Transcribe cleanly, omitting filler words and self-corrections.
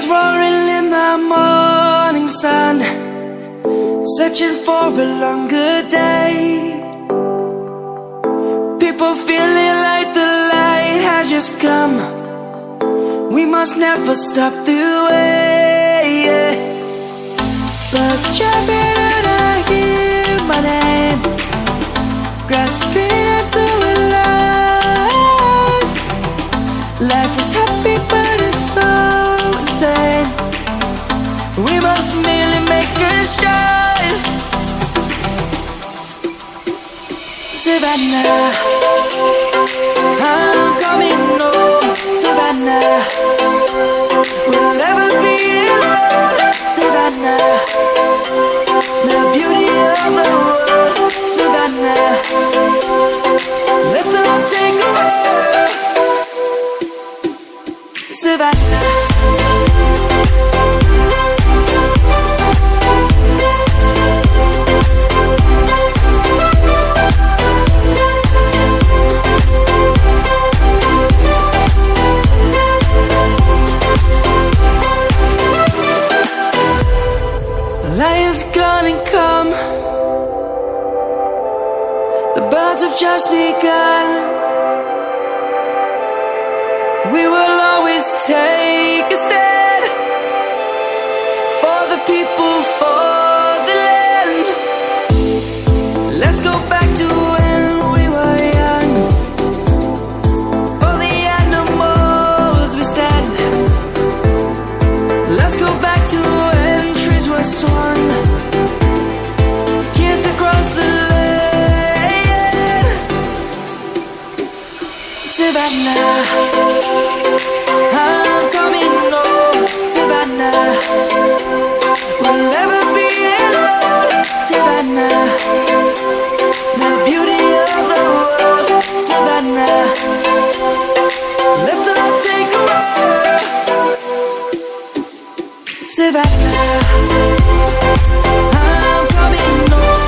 roaring in the morning sun, searching for a longer day. People feeling like the light has just come. We must never stop the way. Birds chirping and I hear my name, grasping into a life. Life is happy but it's so insane. We must merely make a start. Savannah, I'm coming home. Savannah, we'll never be alone. Savannah, the beauty of the world. Savannah, let's all take a walk. Savannah. Light is gonna come. The birds have just begun. We will always take a stand for the people, for the land. Let's go back to when we were young. For the animals we stand. Let's go back to when trees were swung, kids across the land. Savannah, I'm coming home. Savannah, we'll never be alone. Savannah, the beauty of the world. Savannah, let's all take a walk. Savannah,